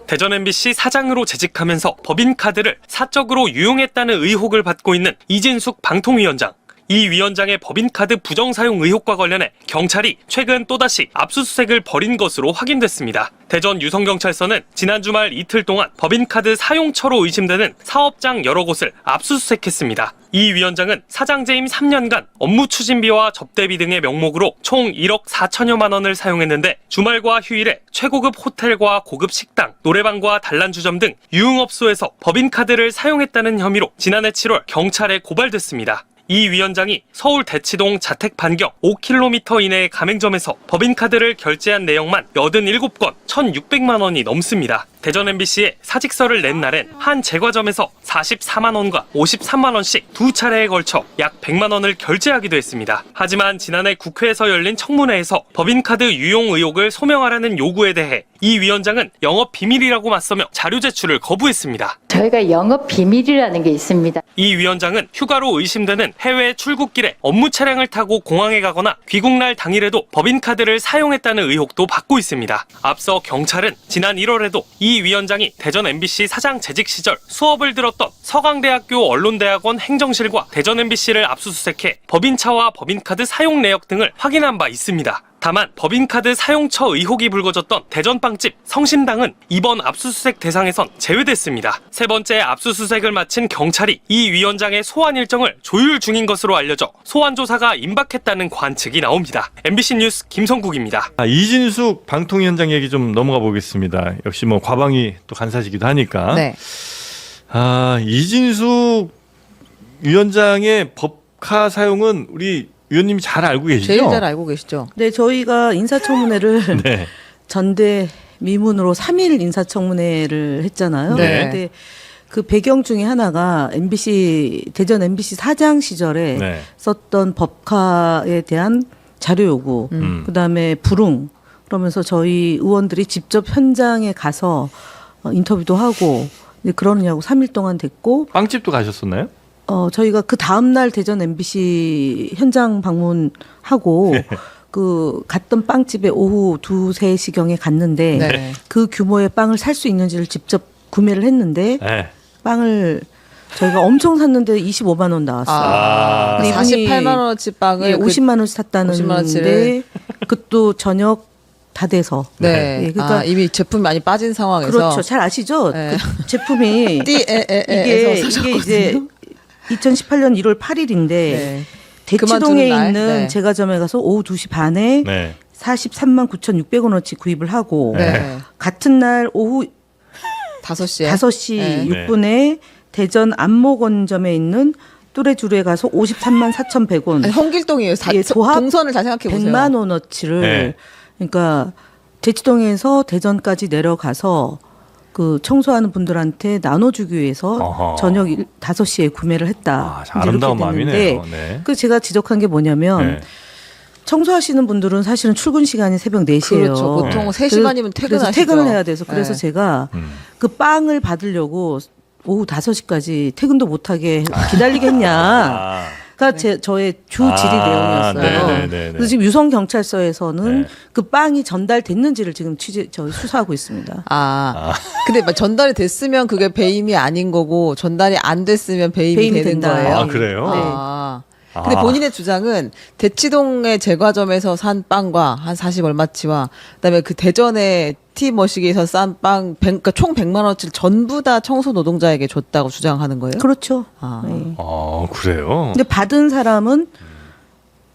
대전 MBC 사장으로 재직하면서 법인카드를 사적으로 유용했다는 의혹을 받고 있는 이진숙 방통위원장. 이 위원장의 법인카드 부정사용 의혹과 관련해 경찰이 최근 또다시 압수수색을 벌인 것으로 확인됐습니다. 대전 유성경찰서는 지난 주말 이틀 동안 법인카드 사용처로 의심되는 사업장 여러 곳을 압수수색했습니다. 이 위원장은 사장 재임 3년간 업무 추진비와 접대비 등의 명목으로 총 1억 4천여만 원을 사용했는데 주말과 휴일에 최고급 호텔과 고급 식당, 노래방과 단란주점 등 유흥업소에서 법인카드를 사용했다는 혐의로 지난해 7월 경찰에 고발됐습니다. 이 위원장이 서울 대치동 자택 반경 5km 이내의 가맹점에서 법인카드를 결제한 내역만 87건 1,600만 원이 넘습니다. 대전 MBC에 사직서를 낸 날엔 한 제과점에서 44만 원과 53만 원씩 두 차례에 걸쳐 약 100만 원을 결제하기도 했습니다. 하지만 지난해 국회에서 열린 청문회에서 법인카드 유용 의혹을 소명하라는 요구에 대해 이 위원장은 영업 비밀이라고 맞서며 자료 제출을 거부했습니다. 저희가 영업 비밀이라는 게 있습니다. 이 위원장은 휴가로 의심되는 해외 출국길에 업무 차량을 타고 공항에 가거나 귀국날 당일에도 법인카드를 사용했다는 의혹도 받고 있습니다. 앞서 경찰은 지난 1월에도 이 위원장이 대전 MBC 사장 재직 시절 수업을 들었던 서강대학교 언론대학원 행정실과 대전 MBC를 압수수색해 법인차와 법인카드 사용 내역 등을 확인한 바 있습니다. 다만 법인카드 사용처 의혹이 불거졌던 대전빵집 성신당은 이번 압수수색 대상에선 제외됐습니다. 세 번째 압수수색을 마친 경찰이 이 위원장의 소환 일정을 조율 중인 것으로 알려져 소환 조사가 임박했다는 관측이 나옵니다. MBC 뉴스 김성국입니다. 이진숙 방통위원장 얘기 좀 넘어가 보겠습니다. 역시 뭐 과방위 또 간사시기도 하니까. 네. 이진숙 위원장의 법카 사용은 우리 위원님이 잘 알고 계시죠? 제일 잘 알고 계시죠. 네, 저희가 인사청문회를 네. 전대 미문으로 3일 인사청문회를 했잖아요. 네. 근데 그 배경 중에 하나가 대전 MBC 사장 시절에 네. 썼던 법카에 대한 자료 요구, 그다음에 불응, 그러면서 저희 의원들이 직접 현장에 가서 인터뷰도 하고 그러느냐고 3일 동안 됐고. 빵집도 가셨었나요? 저희가 그 다음날 대전 MBC 현장 방문하고 그 갔던 빵집에 오후 2, 3시경에 갔는데 네. 그 규모의 빵을 살 수 있는지를 직접 구매를 했는데 네. 빵을 저희가 엄청 샀는데 25만 원 나왔어요. 근데 이분이 48만 원어치 빵을 50만 원씩 샀다는데 50만 원치를 그것도 저녁 다 돼서. 네. 예, 그러니까 이미 제품이 많이 빠진 상황에서. 그렇죠. 잘 아시죠? 네. 그 제품이 이게 이게 이제 2018년 1월 8일인데 네. 대치동에 그만두는 날? 있는 네. 제과점에 가서 오후 2시 반에 네. 43만 9,600원어치 구입을 하고 네. 같은 날 오후 5시에 5시 네. 6분에 대전 안목원점에 있는 뚜레쥬르에 가서 53만 4,100원. 아니, 홍길동이에요. 예, 도합 동선을 다 생각해 보세요. 100만 원어치를 네. 그러니까 대치동에서 대전까지 내려가서 그 청소하는 분들한테 나눠주기 위해서 어허. 저녁 5시에 구매를 했다. 참 이제 아름다운 이렇게 마음이네요. 됐는데 네. 그 제가 지적한 게 뭐냐면 네. 청소하시는 분들은 사실은 출근 시간이 새벽 4시예요. 그렇죠. 보통 네. 3시간이면 그래서 퇴근하시죠. 퇴근을 해야 돼서 그래서 네. 제가 그 빵을 받으려고 오후 5시까지 퇴근도 못하게 기다리겠냐. 가 저의 주 질의 내용이었어요. 네네네네. 그래서 지금 유성경찰서에서는 네. 그 빵이 전달됐는지를 지금 수사하고 있습니다. 근데 막 전달이 됐으면 그게 배임이 아닌 거고 전달이 안 됐으면 배임이 배임이 되는 된다. 거예요. 그래요? 아. 근데 본인의 주장은 대치동의 제과점에서 산 빵과 한 40 얼마치와 그다음에 그 대전의 티머시기에서 싼 빵, 그러니까 총 100만 원어치를 전부 다 청소 노동자에게 줬다고 주장하는 거예요? 그렇죠. 아. 네. 그래요? 근데 받은 사람은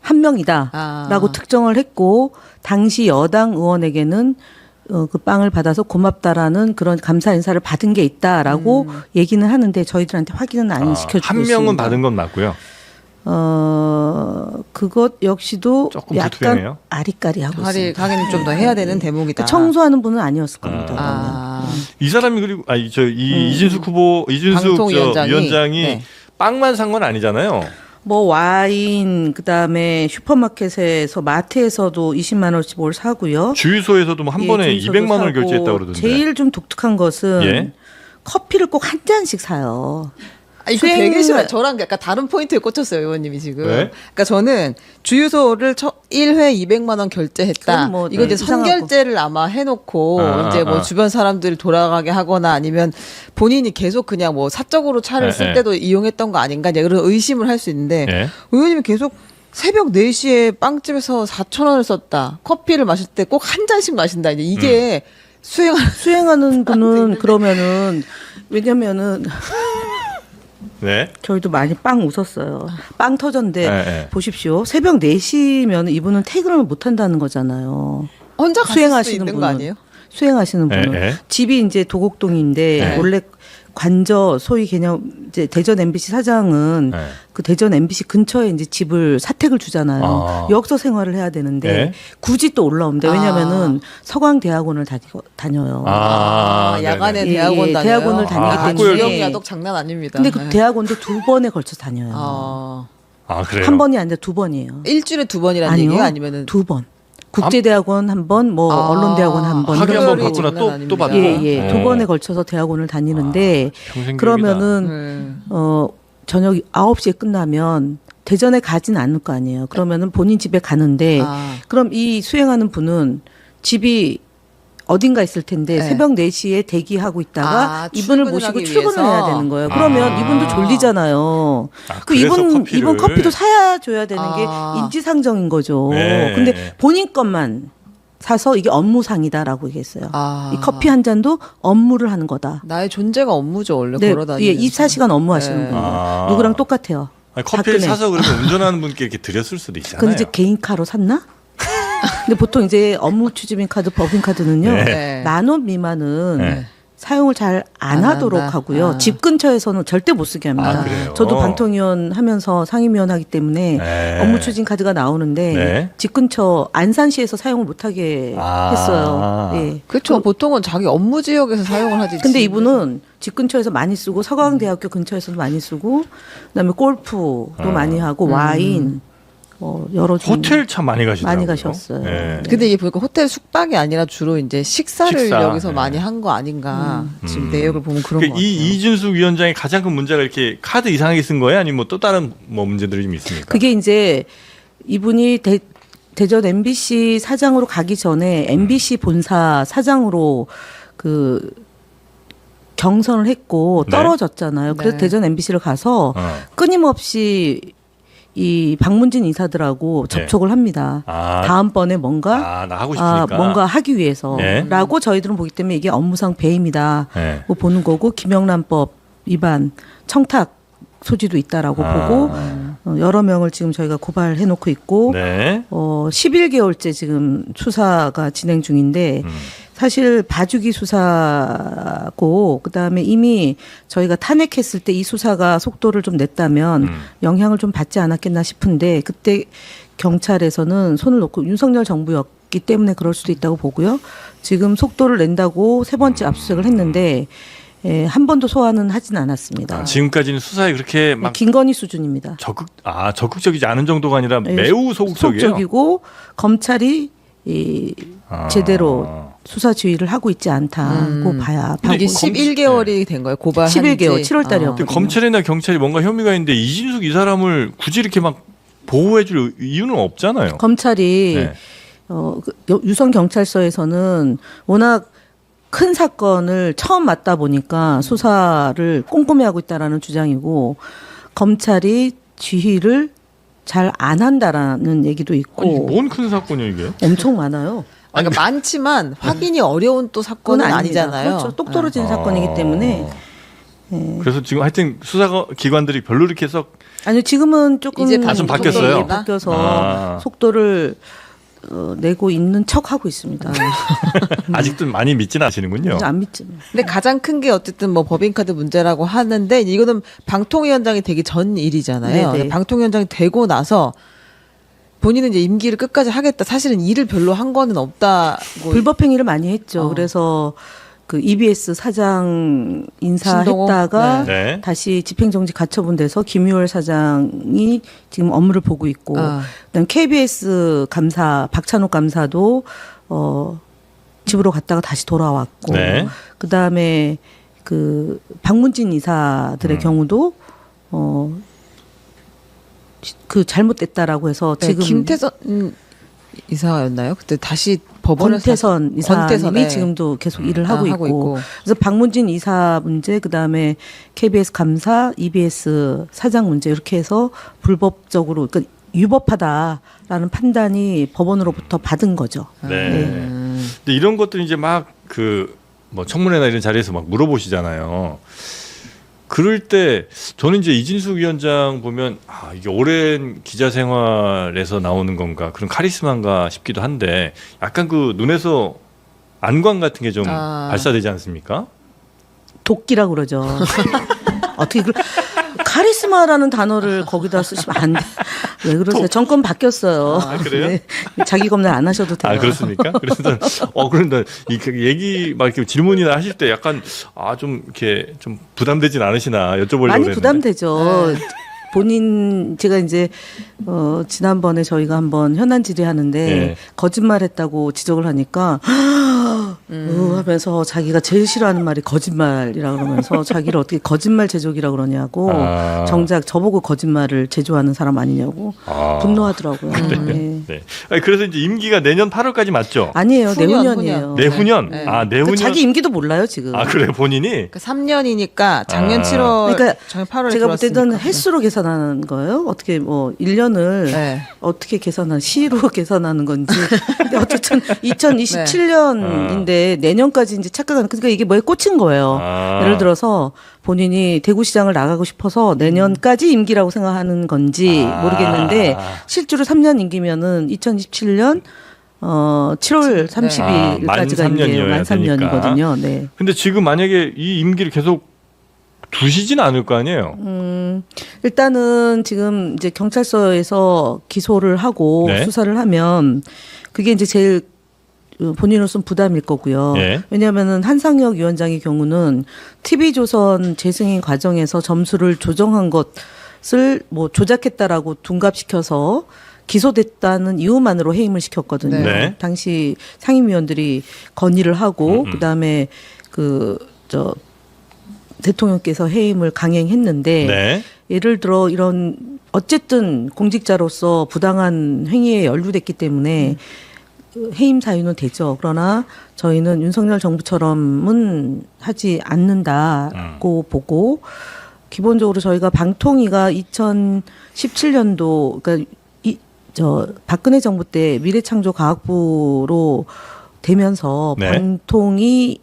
한 명이다라고 특정을 했고 당시 여당 의원에게는 그 빵을 받아서 고맙다라는 그런 감사 인사를 받은 게 있다라고 얘기는 하는데 저희들한테 확인은 안 시켜주고 한 있습니다. 명은 받은 건 맞고요. 그것 역시도 조금 약간 불투명해요? 아리까리하고 있습니다. 확인을 좀 더 해야 되는 대목이다. 청소하는 분은 아니었을 겁니다. 이 사람이 그리고 이진숙 방통위원장이 위원장이 네. 빵만 산 건 아니잖아요. 뭐 와인 그다음에 슈퍼마켓에서 마트에서도 20만 원씩 뭘 사고요. 주유소에서도 뭐 한 번에 주유소도 200만 원을 사고 결제했다고 그러던데. 제일 좀 독특한 것은 예? 커피를 꼭 한 잔씩 사요. 이거 되게 싫어요. 저랑 약간 다른 포인트에 꽂혔어요, 의원님이 지금. 왜? 그러니까 저는 주유소를 1회 200만 원 결제했다. 그건 뭐, 이거 이제 이상하고. 선결제를 아마 해놓고 이제 뭐 주변 사람들 돌아가게 하거나 아니면 본인이 계속 그냥 뭐 사적으로 차를 쓸 때도 이용했던 거 아닌가 이제 그런 의심을 할 수 있는데 의원님이 계속 새벽 4시에 빵집에서 4,000원을 썼다. 커피를 마실 때 꼭 한 잔씩 마신다. 이제 이게 수행하는 분은 그러면은 왜냐면은 네. 저희도 많이 빵 웃었어요. 빵 터졌는데 네. 보십시오. 새벽 4시면 이분은 퇴근을 못 한다는 거잖아요. 혼자 가실 수 수행하시는 있는 거 분은. 아니에요? 수행하시는 분은 네. 집이 이제 도곡동인데 네. 원래 관저 소위 개념 이제 대전 MBC 사장은 네. 그 대전 MBC 근처에 이제 집을 사택을 주잖아요. 아. 여기서 생활을 해야 되는데 네. 굳이 또 올라옵니다. 왜냐면은 서강대학원을 다녀요. 야간에 네네. 대학원 예, 다녀요. 대학원을 다니기 때문에. 주영 야독 장난 아닙니다. 근데 그 네. 대학원도 2번에 걸쳐 다녀요. 그래요? 한 번이 아니라 2번이에요. 일주일에 2번이라는 아니요. 얘기예요? 아니면은 2번. 국제대학원 한 번, 뭐 언론대학원 한 번. 학위 이런 한번 거고. 받거나 또 받고. 예. 2번에 걸쳐서 대학원을 다니는데 평생 그러면은 저녁 9시에 끝나면 대전에 가진 않을 거 아니에요. 그러면은 본인 집에 가는데 그럼 이 수행하는 분은 집이 어딘가 있을 텐데 네. 새벽 4시에 대기하고 있다가 이분을 출근을 모시고 하기 출근을 위해서? 해야 되는 거예요. 그러면 이분도 졸리잖아요. 그 그래서 이분 커피도 사야 줘야 되는 게 인지상정인 거죠. 네. 근데 본인 것만 사서 이게 업무상이다라고 얘기했어요. 이 커피 한 잔도 업무를 하는 거다. 나의 존재가 업무죠, 원래 네, 걸어다니는. 예, 24시간 업무하시는 네. 분이에요. 누구랑 똑같아요. 아니, 커피를 박근혜. 사서 그러면 운전하는 분께 이렇게 드렸을 수도 있잖아요. 근데 이제 개인카로 샀나? 근데 보통 이제 업무 추진인 카드, 법인 카드는요. 네. 만 원 미만은 네. 사용을 잘 안 안 하도록 한다? 하고요. 집 근처에서는 절대 못 쓰게 합니다. 그래요? 저도 방통위원 하면서 상임위원 하기 때문에 네. 업무 추진 카드가 나오는데 네. 집 근처 안산시에서 사용을 못 하게 했어요. 예. 그렇죠. 보통은 자기 업무 지역에서 사용을 하지. 근데 이분은 집 근처에서 많이 쓰고 서강대학교 근처에서도 많이 쓰고 그다음에 골프도 많이 하고 와인 여러 종 호텔 참 많이 가시더라고요. 많이 가셨어요. 네. 근데 이게 보니까 호텔 숙박이 아니라 주로 이제 식사를 식사. 여기서 네. 많이 한 거 아닌가. 지금 내역을 보면 그런 그러니까 거 같아요. 이 이준숙 위원장의 가장 큰 문제가 이렇게 카드 이상하게 쓴 거예요? 아니면 뭐 또 다른 뭐 문제들이 좀 있습니까? 그게 이제 이분이 대전 MBC 사장으로 가기 전에 MBC 본사 사장으로 그 경선을 했고 네. 떨어졌잖아요. 그래서 네. 대전 MBC를 가서 끊임없이 이 박문진 이사들하고 네. 접촉을 합니다. 다음번에 뭔가 나 하고 싶으니까. 뭔가 하기 위해서라고 저희들은 보기 때문에 이게 업무상 배임이다. 네. 뭐 보는 거고 김영란법 위반 청탁 소지도 있다라고 보고 여러 명을 지금 저희가 고발해 놓고 있고 네. 11개월째 지금 수사가 진행 중인데 사실 봐주기 수사고 그다음에 이미 저희가 탄핵했을 때 이 수사가 속도를 좀 냈다면 영향을 좀 받지 않았겠나 싶은데 그때 경찰에서는 손을 놓고 윤석열 정부였기 때문에 그럴 수도 있다고 보고요. 지금 속도를 낸다고 세 번째 압수수색을 했는데 한 번도 소환은 하진 않았습니다. 지금까지는 수사에 그렇게 막 김건희 수준입니다. 적극적이지 않은 정도가 아니라 매우 소극적이에요. 소극적이고 검찰이 제대로 수사 지휘를 하고 있지 않다고 봐야. 이게 11개월이 된 거예요. 고발한 11개월, 지. 7월 달이었거든요. 근데 검찰이나 경찰이 뭔가 혐의가 있는데 이진숙 이 사람을 굳이 이렇게 막 보호해줄 이유는 없잖아요. 검찰이 네. 유성 경찰서에서는 워낙 큰 사건을 처음 맡다 보니까 수사를 꼼꼼히 하고 있다라는 주장이고 검찰이 지휘를 잘 안 한다라는 얘기도 있고. 아니, 뭔 큰 사건이야 이게? 엄청 많아요. 그러니까 많지만 확인이 어려운 또 사건은 그건 아니잖아요. 그렇죠. 똑 떨어진 사건이기 때문에. 그래서 지금 하여튼 수사 기관들이 별로 이렇게 썩 아니 지금은 조금 이제 좀 바뀌었어요? 바뀌어서 속도를 내고 있는 척 하고 있습니다. 아직도 많이 믿지는 않으시는군요. 안 믿죠. 근데 가장 큰 게 어쨌든 뭐 법인카드 문제라고 하는데 이거는 방통위원장이 되기 전 일이잖아요. 네네. 방통위원장이 되고 나서 본인은 이제 임기를 끝까지 하겠다. 사실은 일을 별로 한 거는 없다고. 불법행위를 많이 했죠. 그래서 그 EBS 사장 인사했다가 네. 다시 집행정지 가처분 돼서 김유월 사장이 지금 업무를 보고 있고 그다음 KBS 감사 박찬욱 감사도 집으로 갔다가 다시 돌아왔고 네. 그다음에 그 박문진 이사들의 경우도 그 잘못됐다라고 해서 네, 지금 김태선 이사였나요? 그때 다시 법원에서 권태선 이사님이 권태선에 지금도 계속 일을 하고 하고 있고 그래서 박문진 이사 문제 그다음에 KBS 감사, EBS 사장 문제 이렇게 해서 불법적으로 그러니까 유법하다라는 판단이 법원으로부터 받은 거죠. 네. 근데 이런 것들이 이제 막 그 뭐 청문회나 이런 자리에서 막 물어보시잖아요. 그럴 때 저는 이제 이진숙 위원장 보면 이게 오랜 기자 생활에서 나오는 건가 그런 카리스마인가 싶기도 한데 약간 그 눈에서 안광 같은 게 좀 발사되지 않습니까? 도끼라고 그러죠. 어떻게 카리스마라는 단어를 거기다 쓰시면 안 돼. 왜 그러세요? 정권 바뀌었어요. 그래요? 네. 자기 검열 안 하셔도 돼요. 그렇습니까? 그래서 그런데 이 얘기 막 이렇게 질문이나 하실 때 약간 좀 이렇게 좀 부담되진 않으시나 여쭤보려고 많이 그랬는데. 부담되죠. 본인 제가 이제 지난번에 저희가 한번 현안 질의하는데 네. 거짓말했다고 지적을 하니까 하면서 자기가 제일 싫어하는 말이 거짓말이라 그러면서 자기를 어떻게 거짓말 제조기라 그러냐고 정작 저보고 거짓말을 제조하는 사람 아니냐고 분노하더라고요. 네. 네. 그래서 이제 임기가 내년 8월까지 맞죠? 아니에요. 후년, 내후년이에요. 내후년. 네. 내후년. 그러니까 자기 임기도 몰라요 지금. 그래 본인이. 그러니까 3년이니까 작년 7월, 그러니까 작년 8월에 제가 볼 때는 들어왔으니까. 횟수로 계산하는 거예요. 어떻게 뭐 1년을 네. 어떻게 계산하는 시로 계산하는 건지. 근데 어쨌든 2027년인데 내년까지 이제 착각하는 그러니까 이게 뭐에 꽂힌 거예요. 예를 들어서 본인이 대구시장을 나가고 싶어서 내년까지 임기라고 생각하는 건지 모르겠는데 실제로 3년 임기면은 2027년 7월 30일까지가 임기예요. 만 3년이거든요. 네. 근데 지금 만약에 이 임기를 계속 두시진 않을 거 아니에요. 일단은 지금 이제 경찰서에서 기소를 하고 네. 수사를 하면 그게 이제 제일 본인으로서는 부담일 거고요. 예. 왜냐하면은 한상혁 위원장의 경우는 TV조선 재승인 과정에서 점수를 조정한 것을 뭐 조작했다라고 둔갑시켜서 기소됐다는 이유만으로 해임을 시켰거든요. 네. 당시 상임위원들이 건의를 하고 그다음에 대통령께서 해임을 강행했는데 네. 예를 들어 이런 어쨌든 공직자로서 부당한 행위에 연루됐기 때문에 해임 사유는 되죠. 그러나 저희는 윤석열 정부처럼은 하지 않는다고 보고 기본적으로 저희가 방통위가 2017년도 그러니까 박근혜 정부 때 미래창조과학부로 되면서 네. 방통위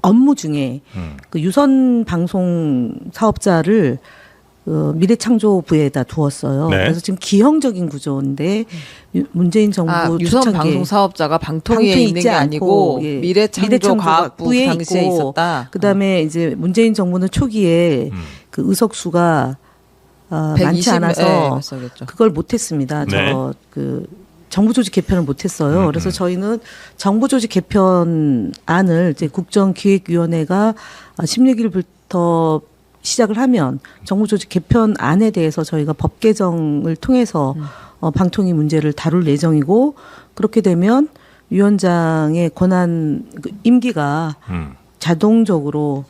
업무 중에 그 유선 방송 사업자를 미래창조부에다 두었어요. 네. 그래서 지금 기형적인 구조인데 문재인 정부 유선 초창기에 방송 사업자가 방통위에 방통위 있는 있지 게 아니고 않고, 예. 미래창조과학부 미래창조과학부에 당시에 있고, 있었다. 그다음에 이제 문재인 정부는 초기에 그 의석수가 많지 120, 않아서 네, 그랬었겠죠. 그걸 못했습니다. 네. 정부 조직 개편을 못했어요. 그래서 저희는 정부 조직 개편안을 이제 국정기획위원회가 16일부터 시작을 하면 정부 조직 개편안에 대해서 저희가 법 개정을 통해서 방통위 문제를 다룰 예정이고 그렇게 되면 위원장의 권한 임기가 자동적으로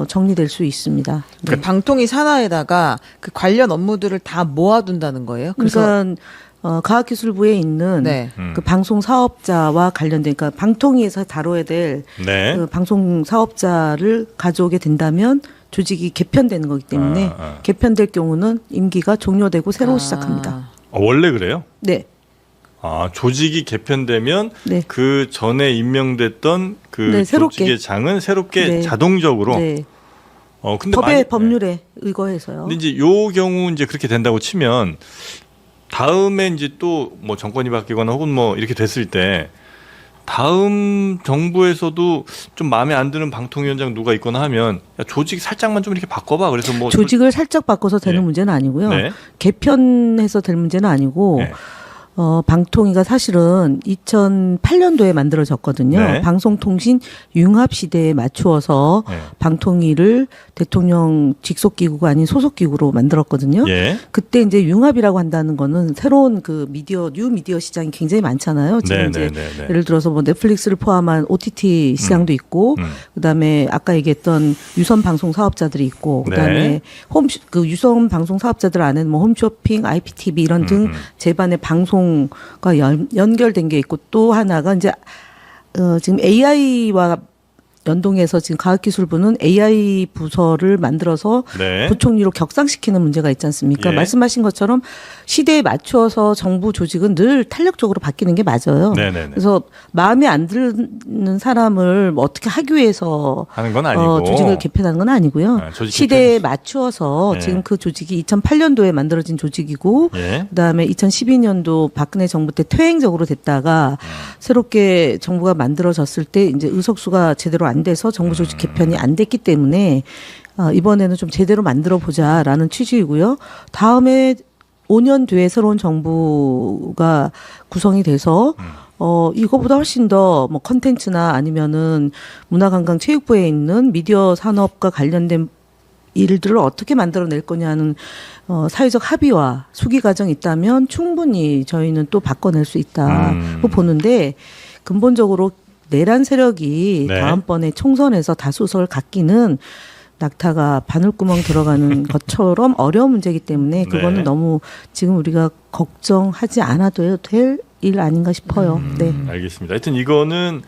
정리될 수 있습니다. 그 방통위 산하에다가 그 관련 업무들을 다 모아둔다는 거예요. 그래서 그러니까 과학기술부에 있는 네. 그 방송 사업자와 관련된 그러니까 방통위에서 다뤄야 될 네. 그 방송 사업자를 가져오게 된다면 조직이 개편되는 거기 때문에 개편될 경우는 임기가 종료되고 새로 시작합니다. 원래 그래요? 네. 조직이 개편되면 네. 그 전에 임명됐던 그 네, 새롭게. 조직의 장은 새롭게 네. 자동적으로. 네. 근데 법률에 의거해서요. 근데 이제 요 경우 이제 그렇게 된다고 치면 다음에 이제 또 뭐 정권이 바뀌거나 혹은 뭐 이렇게 됐을 때 다음 정부에서도 좀 마음에 안 드는 방통위원장 누가 있거나 하면 야, 조직 살짝만 좀 이렇게 바꿔봐. 그래서 뭐 조직을 살짝 바꿔서 되는 네. 문제는 아니고요. 네. 개편해서 될 문제는 아니고 네. 방통위가 사실은 2008년도에 만들어졌거든요. 네. 방송통신 융합 시대에 맞추어서 네. 방통위를 대통령 직속기구가 아닌 소속기구로 만들었거든요. 예. 그때 이제 융합이라고 한다는 거는 새로운 그 미디어, 뉴 미디어 시장이 굉장히 많잖아요. 지금 이제 예를 들어서 뭐 넷플릭스를 포함한 OTT 시장도 있고, 그다음에 아까 얘기했던 유선 방송 사업자들이 있고, 그다음에 그 유선 방송 사업자들 안에는 뭐 홈쇼핑, IPTV 이런 등 제반의 방송과 연결된 게 있고, 또 하나가 이제 지금 AI와 연동해서 지금 과학기술부는 AI 부서를 만들어서 네. 부총리로 격상시키는 문제가 있지 않습니까? 예. 말씀하신 것처럼 시대에 맞추어서 정부 조직은 늘 탄력적으로 바뀌는 게 맞아요. 네네네. 그래서 마음에 안 드는 사람을 뭐 어떻게 하기 위해서 하는 건 아니고 조직을 개편하는 건 아니고요. 조직 시대에 맞추어서 예. 지금 그 조직이 2008년도에 만들어진 조직이고 예. 그다음에 2012년도 박근혜 정부 때 퇴행적으로 됐다가 새롭게 정부가 만들어졌을 때 이제 의석수가 제대로 안 돼서 정부 조직 개편이 안 됐기 때문에 이번에는 좀 제대로 만들어 보자라는 취지이고요. 다음에 5년 뒤에 새로운 정부가 구성이 돼서 이거보다 훨씬 더 뭐 컨텐츠나 아니면은 문화관광체육부에 있는 미디어 산업과 관련된 일들을 어떻게 만들어낼 거냐는 사회적 합의와 수기 과정이 있다면 충분히 저희는 또 바꿔낼 수 있다고 보는데 근본적으로 내란 세력이 네. 다음번에 총선에서 다수석을 갖기는 낙타가 바늘구멍 들어가는 것처럼 어려운 문제이기 때문에 그거는 네. 너무 지금 우리가 걱정하지 않아도 될 일 아닌가 싶어요. 네. 알겠습니다. 하여튼 이거는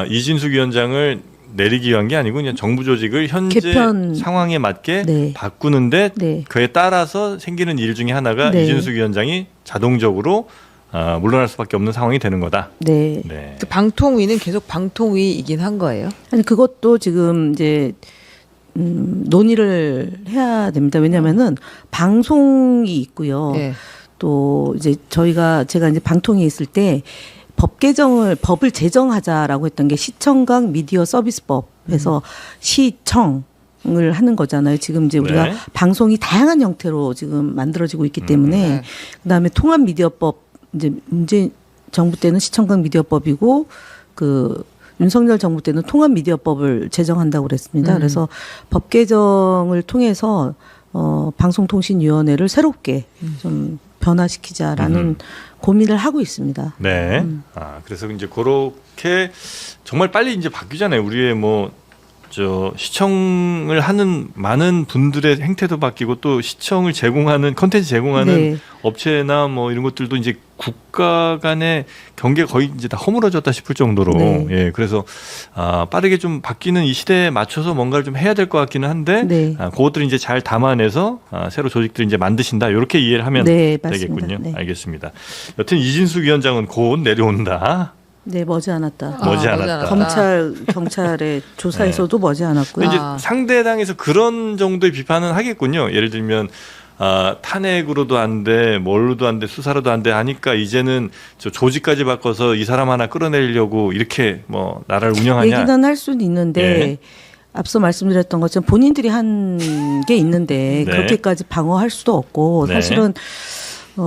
이진숙 위원장을 내리기 위한 게 아니고 그냥 정부 조직을 현재 개편. 상황에 맞게 네. 바꾸는데 네. 그에 따라서 생기는 일 중에 하나가 네. 이진숙 위원장이 자동적으로 물러날 수밖에 없는 상황이 되는 거다. 네. 네. 그 방통위는 계속 방통위이긴 한 거예요. 아니 그것도 지금 이제 논의를 해야 됩니다. 왜냐하면은 방송이 있고요. 예. 또 이제 제가 이제 방통위에 있을 때 법을 제정하자라고 했던 게 시청각 미디어 서비스법에서 시청을 하는 거잖아요. 지금 이제 우리가 네. 방송이 다양한 형태로 지금 만들어지고 있기 때문에 네. 그다음에 통합 미디어법 이제 문재인 정부 때는 시청각 미디어법이고 그 윤석열 정부 때는 통합 미디어법을 제정한다고 그랬습니다. 그래서 법 개정을 통해서 방송통신위원회를 새롭게 좀 변화시키자라는 고민을 하고 있습니다. 네. 그래서 이제 그렇게 정말 빨리 이제 바뀌잖아요. 우리의 시청을 하는 많은 분들의 행태도 바뀌고 또 시청을 제공하는 컨텐츠 제공하는 네. 업체나 뭐 이런 것들도 이제 국가 간의 경계가 거의 이제 다 허물어졌다 싶을 정도로 네. 예 그래서 빠르게 좀 바뀌는 이 시대에 맞춰서 뭔가를 좀 해야 될 것 같기는 한데 네. 그것들을 이제 잘 담아내서 새로 조직들을 이제 만드신다 이렇게 이해를 하면 네, 맞습니다. 되겠군요. 네. 알겠습니다. 여튼 이진숙 위원장은 곧 내려온다. 네, 머지않았다. 머지않았다. 경찰의 조사에서도 머지않았고요. 근데 이제 상대당에서 그런 정도의 비판은 하겠군요. 예를 들면 탄핵으로도 안 돼, 뭘로도 안 돼, 수사로도 안 돼 하니까 이제는 저 조직까지 바꿔서 이 사람 하나 끌어내려고 이렇게 뭐 나라를 운영하냐. 얘기는 할 수는 있는데 네. 앞서 말씀드렸던 것처럼 본인들이 한 게 있는데 네. 그렇게까지 방어할 수도 없고 네. 사실은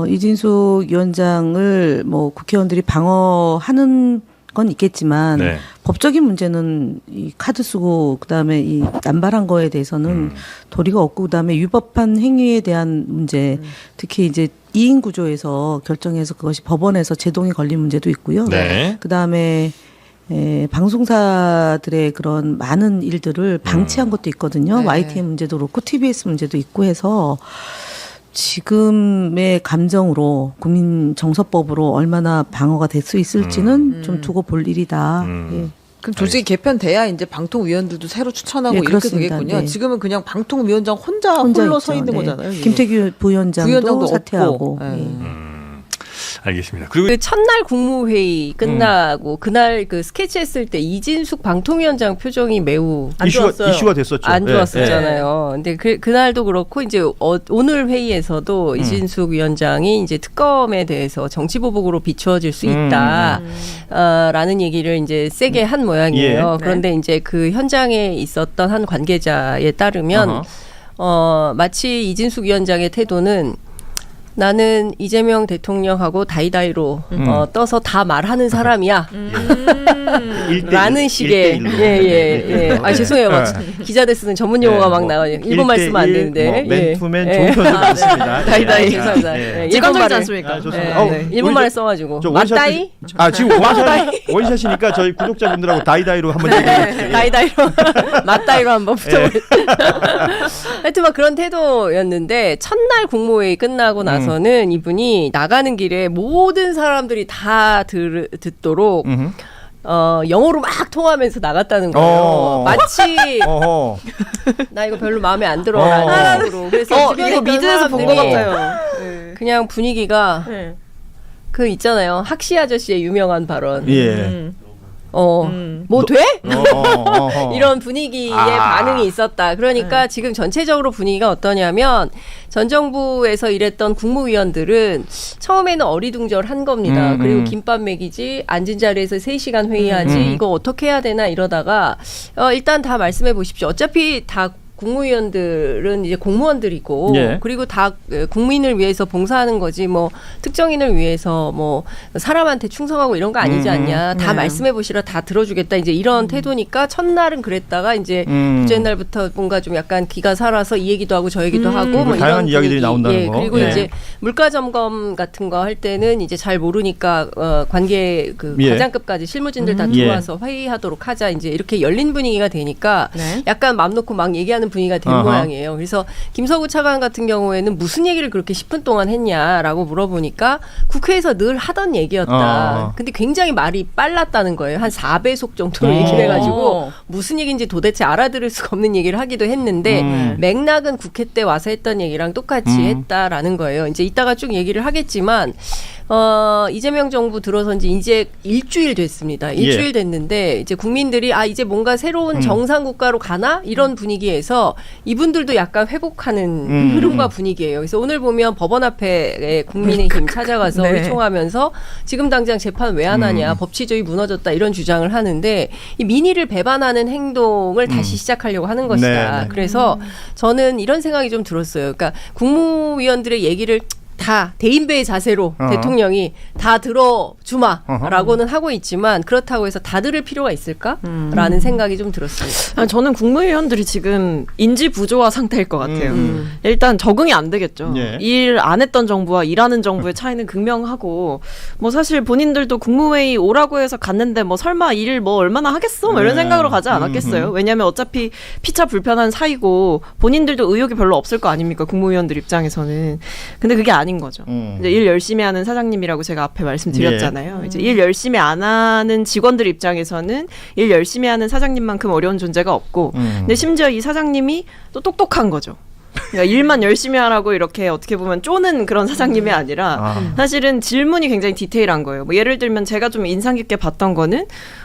이진숙 위원장을 뭐 국회의원들이 방어하는 건 있겠지만 네. 법적인 문제는 이 카드 쓰고 그다음에 이 남발한 거에 대해서는 도리가 없고 그다음에 위법한 행위에 대한 문제 특히 이제 이인 구조에서 결정해서 그것이 법원에서 제동이 걸린 문제도 있고요. 네. 그다음에 방송사들의 그런 많은 일들을 방치한 것도 있거든요. 네. YTN 문제도 그렇고 TBS 문제도 있고 해서 지금의 감정으로 국민 정서법으로 얼마나 방어가 될 수 있을지는 좀 두고 볼 일이다. 예. 그럼 조직이 개편돼야 이제 방통위원들도 새로 추천하고 예, 이렇게 그렇습니다. 되겠군요. 네. 지금은 그냥 방통위원장 혼자 혼자 홀로 있죠. 서 있는 네. 거잖아요. 이게. 김태규 부위원장도 부위원장도 사퇴하고. 없고. 예. 알겠습니다. 그리고 그 첫날 국무회의 끝나고 그날 그 스케치했을 때 이진숙 방통위원장 표정이 매우 안 좋았어요. 이슈가 됐었죠. 안 네, 좋았었잖아요. 근데 그날도 그렇고 이제 오늘 회의에서도 이진숙 위원장이 이제 특검에 대해서 정치보복으로 비추어질 수 있다. 라는 얘기를 이제 세게 한 모양이에요. 예. 그런데 이제 그 현장에 있었던 한 관계자에 따르면 마치 이진숙 위원장의 태도는 나는 이재명 대통령하고 다이다이로 떠서 다 말하는 사람이야. 라는 식의 예. 아 죄송해요. 막 기자들 쓰는 전문 용어가 막 나와요. 일본말 쓰면 안 되는데. 맨투맨 종편도 있습니다. 다이다이 죄송합니다. 일본말이 않습니까? 좋습니다. 일본말을 써가지고 저 맞다이? 지금 원샷이니까 저희 구독자분들하고 다이다이로 한번 얘기해 다이다이로 맞다이로 한번 붙어보겠습니다. 하여튼 막 그런 태도였는데 첫날 국무회의 끝나고 나서는 이분이 나가는 길에 모든 사람들이 다 듣도록 영어로 막 통하면서 나갔다는 거예요. 마치 나 이거 별로 마음에 안 들어라는 식으로. 그래서 주변에 이거 있던 미드에서 본 것 사람들이 같아요. 그냥 분위기가 그 있잖아요. 학시 아저씨의 유명한 발언. 예. 뭐 돼? 이런 분위기의 반응이 있었다. 그러니까 지금 전체적으로 분위기가 어떠냐면 전 정부에서 일했던 국무위원들은 처음에는 어리둥절한 겁니다. 그리고 김밥 먹이지 앉은 자리에서 3시간 회의하지 이거 어떻게 해야 되나 이러다가 일단 다 말씀해 보십시오. 어차피 다 국무위원들은 이제 공무원들이고 예. 그리고 다 국민을 위해서 봉사하는 거지 뭐 특정인을 위해서 뭐 사람한테 충성하고 이런 거 아니지 않냐. 다 말씀해 보시라 다 들어주겠다. 이제 이런 태도니까 첫날은 그랬다가 이제 둘째 날부터 뭔가 좀 약간 기가 살아서 이 얘기도 하고 저 얘기도 하고 뭐 다양한 이런 이야기들이 분위기. 나온다는 거. 그리고 예. 이제 물가 점검 같은 거 할 때는 이제 잘 모르니까 관계 그 예. 과장급까지 실무진들 다 들어와서 회의하도록 하자. 이제 이렇게 열린 분위기가 되니까 약간 맘 놓고 막 얘기하는 분위기가 된 모양이에요. 그래서 김서구 차관 같은 경우에는 무슨 얘기를 그렇게 10분 동안 했냐라고 물어보니까 국회에서 늘 하던 얘기였다. 근데 굉장히 말이 빨랐다는 거예요. 한 4배속 정도로 얘기를 해가지고 무슨 얘기인지 도대체 알아들을 수가 없는 얘기를 하기도 했는데 맥락은 국회 때 와서 했던 얘기랑 똑같이 했다라는 거예요. 이제 이따가 쭉 얘기를 하겠지만 이재명 정부 들어선 지 이제 일주일 됐습니다. 일주일 됐는데 이제 국민들이 이제 뭔가 새로운 정상 국가로 가나 이런 분위기에서 이분들도 약간 회복하는 흐름과 분위기예요. 그래서 오늘 보면 법원 앞에 국민의힘 찾아가서 의총하면서 지금 당장 재판 왜 안 하냐, 법치주의 무너졌다 이런 주장을 하는데 이 민의를 배반하는 행동을 다시 시작하려고 하는 것이다. 그래서 저는 이런 생각이 좀 들었어요. 그러니까 국무위원들의 얘기를 다 대인배의 자세로 대통령이 다 들어주마라고는 하고 있지만 그렇다고 해서 다 들을 필요가 있을까라는 생각이 좀 들었습니다. 저는 국무위원들이 지금 인지 부조화 상태일 것 같아요. 일단 적응이 안 되겠죠. 예. 일 안 했던 정부와 일하는 정부의 차이는 극명하고 뭐 사실 본인들도 국무회의 오라고 해서 갔는데 뭐 설마 일 뭐 얼마나 하겠어? 뭐 이런 생각으로 가지 않았겠어요. 왜냐하면 어차피 피차 불편한 사이고 본인들도 의욕이 별로 없을 거 아닙니까? 국무위원들 입장에서는. 근데 그게 아닌 거죠. 이제 일 열심히 하는 사장님이라고 제가 앞에 말씀드렸잖아요. 이제 일 열심히 안 하는 직원들 입장에서는 일 열심히 하는 사장님만큼 어려운 존재가 없고, 근데 심지어 이 사장님이 또 똑똑한 거죠. 그러니까 일만 열심히 하라고 이렇게 어떻게 보면 쪼는 그런 사장님이 아니라 사실은 질문이 굉장히 디테일한 거예요. 뭐 예를 들면 제가 좀 인상 깊게 봤던 거는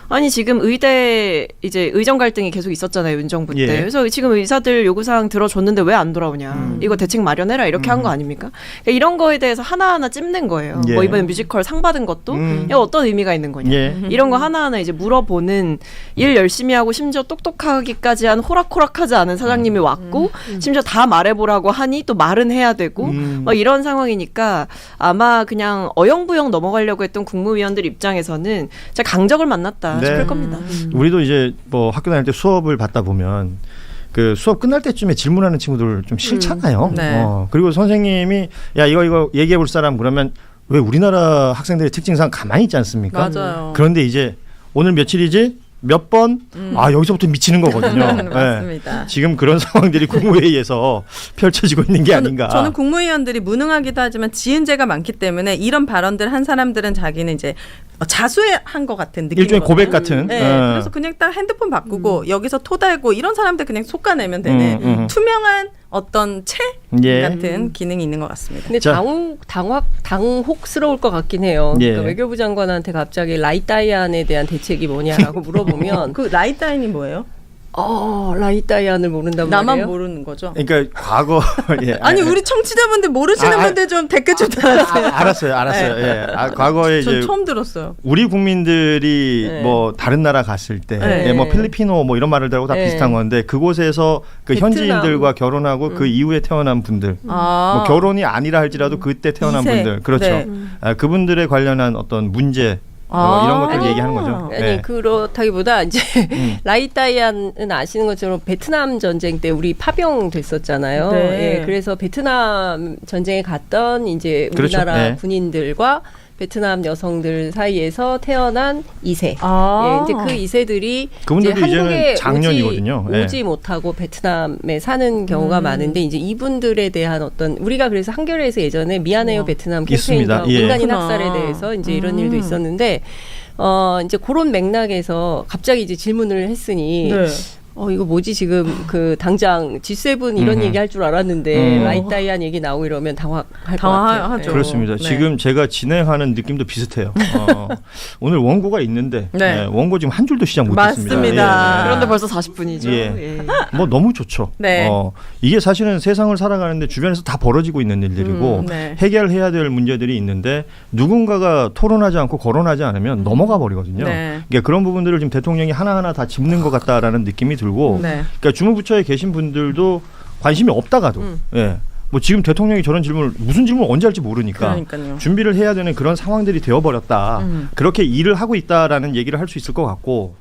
아니 지금 의대 이제 의정 갈등이 계속 있었잖아요, 윤정부 때. 예. 그래서 지금 의사들 요구사항 들어줬는데 왜 안 돌아오냐. 이거 대책 마련해라 이렇게 한 거 아닙니까? 그러니까 이런 거에 대해서 하나하나 찝는 거예요. 예. 뭐 이번에 뮤지컬 상 받은 것도 이거 어떤 의미가 있는 거냐. 예. 이런 거 하나하나 이제 물어보는 일 열심히 하고 심지어 똑똑하기까지 한 호락호락하지 않은 사장님이 왔고 심지어 다 말해보라고 하니 또 말은 해야 되고 막 이런 상황이니까 아마 그냥 어영부영 넘어가려고 했던 국무위원들 입장에서는 진짜 강적을 만났다 싶을 겁니다. 우리도 이제 뭐 학교 다닐 때 수업을 받다 보면 그 수업 끝날 때쯤에 질문하는 친구들 좀 싫잖아요. 네. 그리고 선생님이 야 이거 얘기해 볼 사람 그러면 왜 우리나라 학생들의 특징상 가만히 있지 않습니까? 맞아요. 그런데 이제 오늘 며칠이지? 몇 번? 여기서부터 미치는 거거든요. 맞습니다. 지금 그런 상황들이 국무회의에서 펼쳐지고 있는 게 아닌가. 저는 국무위원들이 무능하기도 하지만 지은재가 많기 때문에 이런 발언들 한 사람들은 자기는 이제 자수한 것 같은 느낌. 일종의 고백 같은. 네, 그래서 그냥 딱 핸드폰 바꾸고 여기서 토달고 이런 사람들 그냥 솎아내면 되는 투명한 어떤 채 예. 같은 기능이 있는 것 같습니다. 근데 당혹스러울 것 같긴 해요. 예. 그러니까 외교부 장관한테 갑자기 라이다이안에 대한 대책이 뭐냐라고 물어보면 그 라이다인이 뭐예요? 라이다이안을 모른단 나만 말이에요? 모르는 거죠. 그러니까 과거 예, 아니 우리 청취자분들 모르시는 분들 좀 댓글 좀 달아주세요. 알았어요. 예. 과거에 전 이제 처음 들었어요. 우리 국민들이 네. 뭐 다른 나라 갔을 때, 네. 예, 뭐 필리핀어 뭐 이런 말을 들고 다 네. 비슷한 건데 그곳에서 그 베트남. 현지인들과 결혼하고 그 이후에 태어난 분들, 뭐 결혼이 아니라 할지라도 그때 태어난 이세. 분들, 그렇죠. 네. 그분들에 관련한 어떤 문제 이런 것들 얘기하는 거죠. 아니 예. 그렇다기보다 이제 라이다이안은 아시는 것처럼 베트남 전쟁 때 우리 파병 됐었잖아요. 네. 예, 그래서 베트남 전쟁에 갔던 이제 그렇죠. 우리나라 네. 군인들과 베트남 여성들 사이에서 태어난 2세. 예, 이제 그 2세들이 그분들도 이제 이제는 한국에 장년이거든요. 예. 오지 못하고 베트남에 사는 경우가 많은데 이제 이분들에 대한 어떤 우리가 그래서 한겨레에서 예전에 미안해요 베트남 있습니다. 캠페인과 예. 민간인 그렇구나. 학살에 대해서 이제 이런 일도 있었는데 이제 그런 맥락에서 갑자기 이제 질문을 했으니 네. 이거 뭐지 지금 그 당장 G7 이런 얘기 할 줄 알았는데 라이다이안 얘기 나오고 이러면 당황할 것 같아요. 당황하죠. 그렇습니다. 네. 지금 제가 진행하는 느낌도 비슷해요. 오늘 원고가 있는데 네. 예, 원고 지금 한 줄도 시작 못했습니다. 맞습니다. 그런데 벌써 40분이죠. 예. 뭐 너무 좋죠. 네. 이게 사실은 세상을 살아가는데 주변에서 다 벌어지고 있는 일들이고 네. 해결해야 될 문제들이 있는데 누군가가 토론하지 않고 거론하지 않으면 넘어가 버리거든요. 네. 그러니까 그런 부분들을 지금 대통령이 하나하나 다 짚는 것 같다라는 느낌이 들고 네. 그러니까 주무부처에 계신 분들도 관심이 없다가도 예. 뭐 지금 대통령이 저런 질문을 무슨 질문을 언제 할지 모르니까 그러니까요. 준비를 해야 되는 그런 상황들이 되어버렸다. 그렇게 일을 하고 있다라는 얘기를 할 수 있을 것 같고